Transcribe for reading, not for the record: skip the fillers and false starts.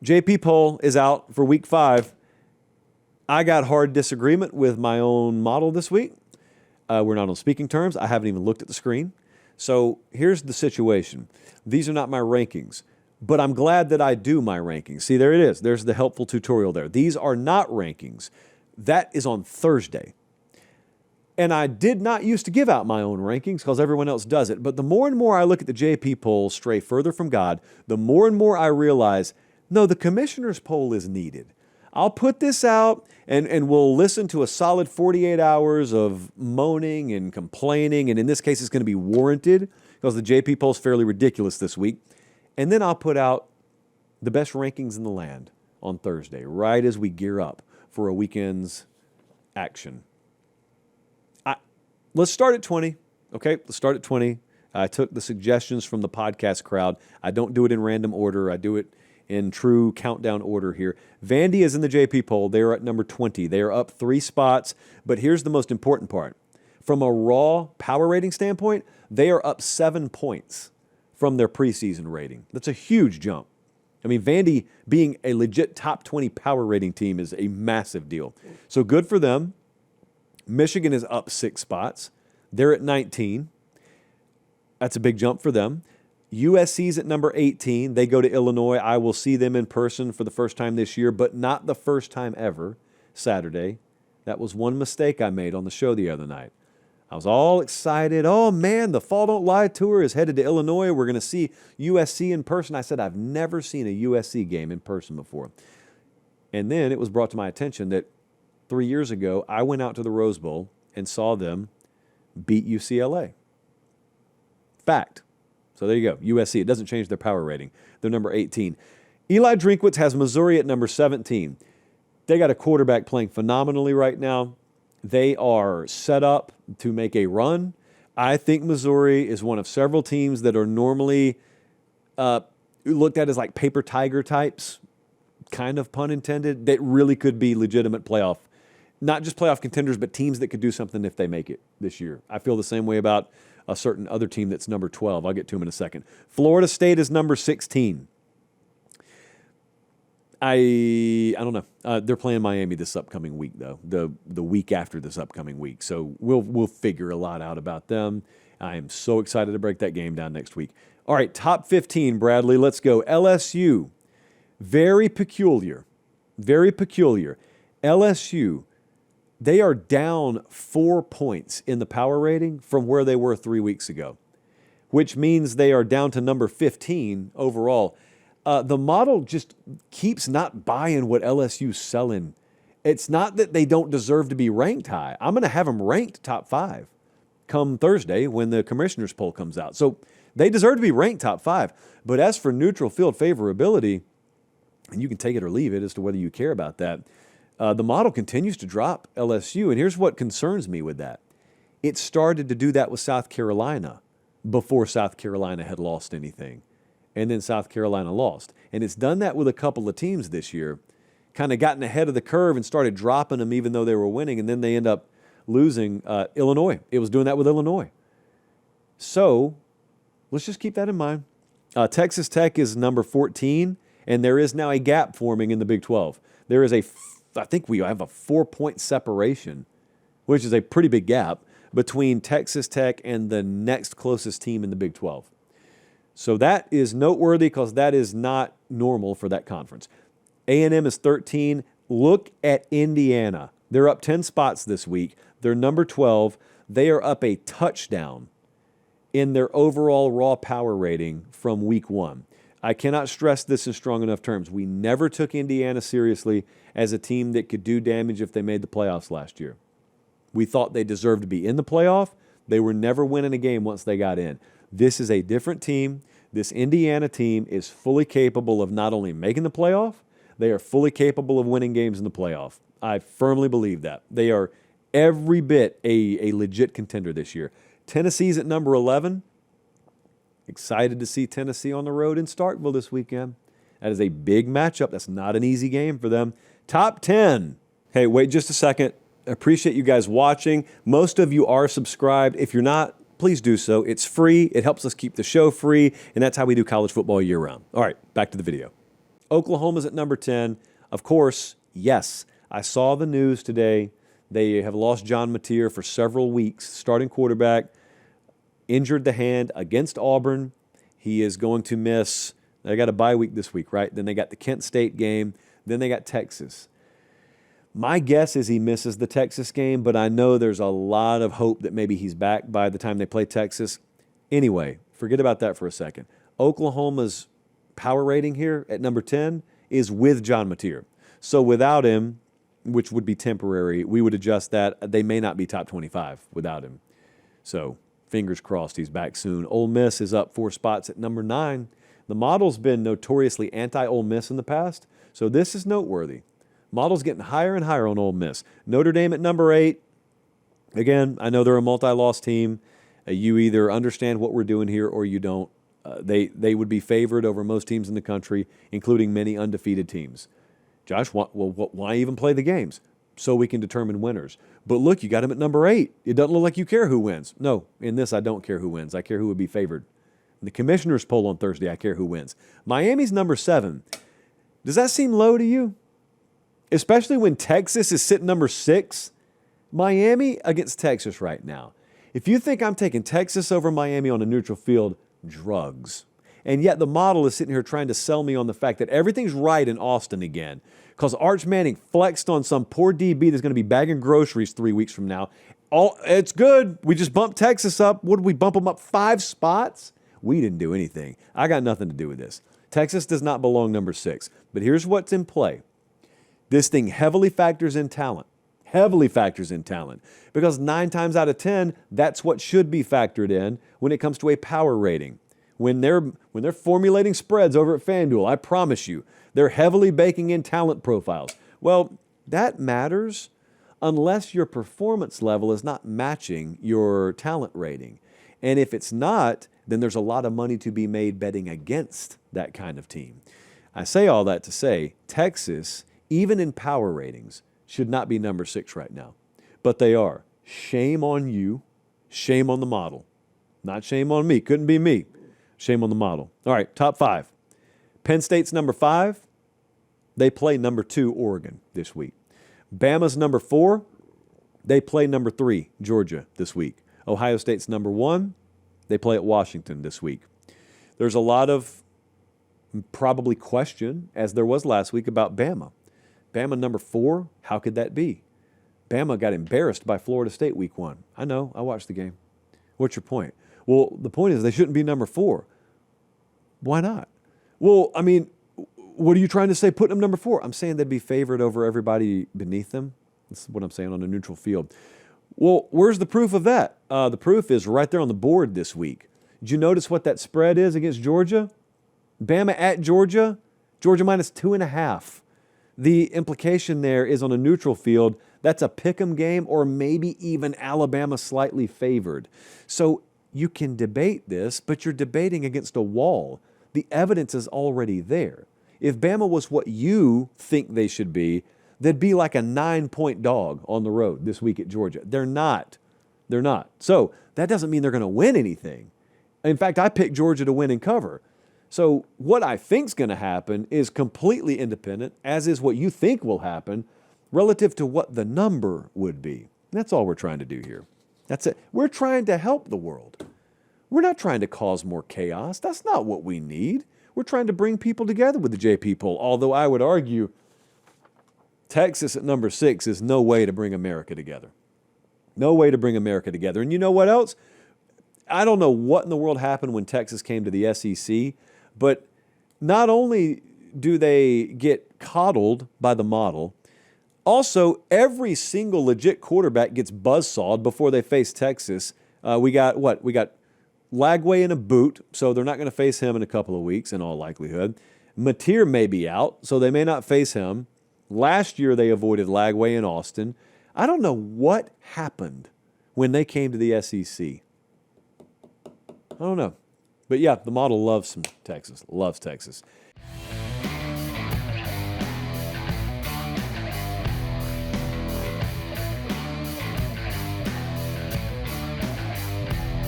JP poll is out for week 5. I got hard disagreement with my own model this week. We're not on speaking terms. I haven't even looked at the screen. So here's the situation. These are not my rankings, but I'm glad that I do my rankings. See, there it is. There's the helpful tutorial there. These are not rankings. That is on Thursday. And I did not used to give out my own rankings because everyone else does it. But the more and more I look at the JP poll stray further from God, the more and more I realize, no, the commissioner's poll is needed. I'll put this out and we'll listen to a solid 48 hours of moaning and complaining. And in this case, it's going to be warranted because the JP poll is fairly ridiculous this week. And then I'll put out the best rankings in the land on Thursday, right as we gear up for a weekend's action. Let's start at 20, okay? Let's start at 20. I took the suggestions from the podcast crowd. I don't do it in random order. I do it in true countdown order here. Vandy is in the JP poll. They are at number 20. They are up 3 spots, but here's the most important part. From a raw power rating standpoint, they are up 7 points from their preseason rating. That's a huge jump. I mean, Vandy being a legit top 20 power rating team is a massive deal. So good for them. Michigan is up 6 spots. They're at 19. That's a big jump for them. USC's at number 18. They go to Illinois. I will see them in person for the first time this year, but not the first time ever, Saturday. That was one mistake I made on the show the other night. I was all excited. Oh, man, the Fall Don't Lie Tour is headed to Illinois. We're going to see USC in person. I said, I've never seen a USC game in person before. And then it was brought to my attention that 3 years ago, I went out to the Rose Bowl and saw them beat UCLA. Fact. So there you go. USC. It doesn't change their power rating. They're number 18. Eli Drinkwitz has Missouri at number 17. They got a quarterback playing phenomenally right now. They are set up to make a run. I think Missouri is one of several teams that are normally looked at as like paper tiger types, kind of pun intended, that really could be legitimate playoff. Not just playoff contenders, but teams that could do something if they make it this year. I feel the same way about a certain other team that's number 12. I'll get to them in a second. Florida State is number 16. I don't know. They're playing Miami this upcoming week, though. The week after this upcoming week. So we'll figure a lot out about them. I am so excited to break that game down next week. All right, top 15, Bradley. Let's go. LSU. Very peculiar. Very peculiar. LSU. They are down 4 points in the power rating from where they were 3 weeks ago, which means they are down to number 15 overall. The model just keeps not buying what LSU's selling. It's not that they don't deserve to be ranked high. I'm going to have them ranked top 5 come Thursday when the commissioner's poll comes out. So they deserve to be ranked top 5. But as for neutral field favorability, and you can take it or leave it as to whether you care about that, the model continues to drop LSU, and here's what concerns me with that. It started to do that with South Carolina before South Carolina had lost anything, and then South Carolina lost. And it's done that with a couple of teams this year, kind of gotten ahead of the curve and started dropping them even though they were winning, and then they end up losing Illinois. It was doing that with Illinois. So let's just keep that in mind. Texas Tech is number 14, and there is now a gap forming in the Big 12. There is I think we have a 4-point separation, which is a pretty big gap between Texas Tech and the next closest team in the Big 12. So that is noteworthy because that is not normal for that conference. A&M is 13. Look at Indiana. They're up 10 spots this week. They're number 12. They are up a touchdown in their overall raw power rating from week 1. I cannot stress this in strong enough terms. We never took Indiana seriously as a team that could do damage if they made the playoffs last year. We thought they deserved to be in the playoff. They were never winning a game once they got in. This is a different team. This Indiana team is fully capable of not only making the playoff, they are fully capable of winning games in the playoff. I firmly believe that. They are every bit a legit contender this year. Tennessee's at number 11. Excited to see Tennessee on the road in Starkville this weekend. That is a big matchup. That's not an easy game for them. Top 10. Hey, wait just a second. I appreciate you guys watching. Most of you are subscribed. If you're not, please do so. It's free. It helps us keep the show free, and that's how we do college football year-round. All right, back to the video. Oklahoma's at number 10. Of course, yes, I saw the news today. They have lost John Mateer for several weeks, starting quarterback, injured the hand against Auburn. He is going to miss, they got a bye week this week, right? Then they got the Kent State game. Then they got Texas. My guess is he misses the Texas game, but I know there's a lot of hope that maybe he's back by the time they play Texas. Anyway, forget about that for a second. Oklahoma's power rating here at number 10 is with John Mateer. So without him, which would be temporary, we would adjust that. They may not be top 25 without him. So fingers crossed he's back soon. Ole Miss is up 4 spots at number 9. The model's been notoriously anti-Ole Miss in the past, so this is noteworthy. Model's getting higher and higher on Ole Miss. Notre Dame at number 8. Again, I know they're a multi-loss team. You either understand what we're doing here or you don't. They would be favored over most teams in the country, including many undefeated teams. Josh, why even play the games? So we can determine winners. But look, you got him at number 8. It doesn't look like you care who wins. No, in this, I don't care who wins. I care who would be favored. In the commissioner's poll on Thursday, I care who wins. Miami's number 7. Does that seem low to you? Especially when Texas is sitting number 6. Miami against Texas right now. If you think I'm taking Texas over Miami on a neutral field, drugs. And yet the model is sitting here trying to sell me on the fact that everything's right in Austin again because Arch Manning flexed on some poor DB that's going to be bagging groceries 3 weeks from now. It's good. We just bumped Texas up. What did we bump them up 5 spots? We didn't do anything. I got nothing to do with this. Texas does not belong number 6. But here's what's in play. This thing heavily factors in talent. Heavily factors in talent. Because 9 times out of 10, that's what should be factored in when it comes to a power rating. When they're formulating spreads over at FanDuel, I promise you, they're heavily baking in talent profiles. Well, that matters unless your performance level is not matching your talent rating. And if it's not, then there's a lot of money to be made betting against that kind of team. I say all that to say, Texas, even in power ratings, should not be number 6 right now. But they are. Shame on you. Shame on the model. Not shame on me. Couldn't be me. Shame on the model. All right, top 5. Penn State's number 5. They play number 2, Oregon, this week. Bama's number 4. They play number 3, Georgia, this week. Ohio State's number 1. They play at Washington this week. There's a lot of probably question, as there was last week, about Bama. Bama number 4, how could that be? Bama got embarrassed by Florida State week 1. I know, I watched the game. What's your point? Well, the point is they shouldn't be number 4. Why not? Well, I mean, what are you trying to say? Put them number 4. I'm saying they'd be favored over everybody beneath them. That's what I'm saying on a neutral field. Well, where's the proof of that? The proof is right there on the board this week. Did you notice what that spread is against Georgia? Bama at Georgia. Georgia minus 2.5. The implication there is on a neutral field, that's a pick'em game or maybe even Alabama slightly favored. So you can debate this, but you're debating against a wall. The evidence is already there. If Bama was what you think they should be, they'd be like a 9-point dog on the road this week at Georgia. They're not. They're not. So that doesn't mean they're going to win anything. In fact, I picked Georgia to win and cover. So what I think's going to happen is completely independent, as is what you think will happen, relative to what the number would be. That's all we're trying to do here. That's it. We're trying to help the world. We're not trying to cause more chaos. That's not what we need. We're trying to bring people together with the JP poll, although I would argue Texas at number 6 is no way to bring America together. No way to bring America together. And you know what else? I don't know what in the world happened when Texas came to the SEC, but not only do they get coddled by the model, also every single legit quarterback gets buzzsawed before they face Texas. We got Lagway in a boot, so they're not going to face him in a couple of weeks in all likelihood. Mateer may be out, so they may not face him. Last year they avoided Lagway in Austin. I don't know what happened when they came to the SEC. I don't know. But yeah, the model loves some Texas, loves Texas.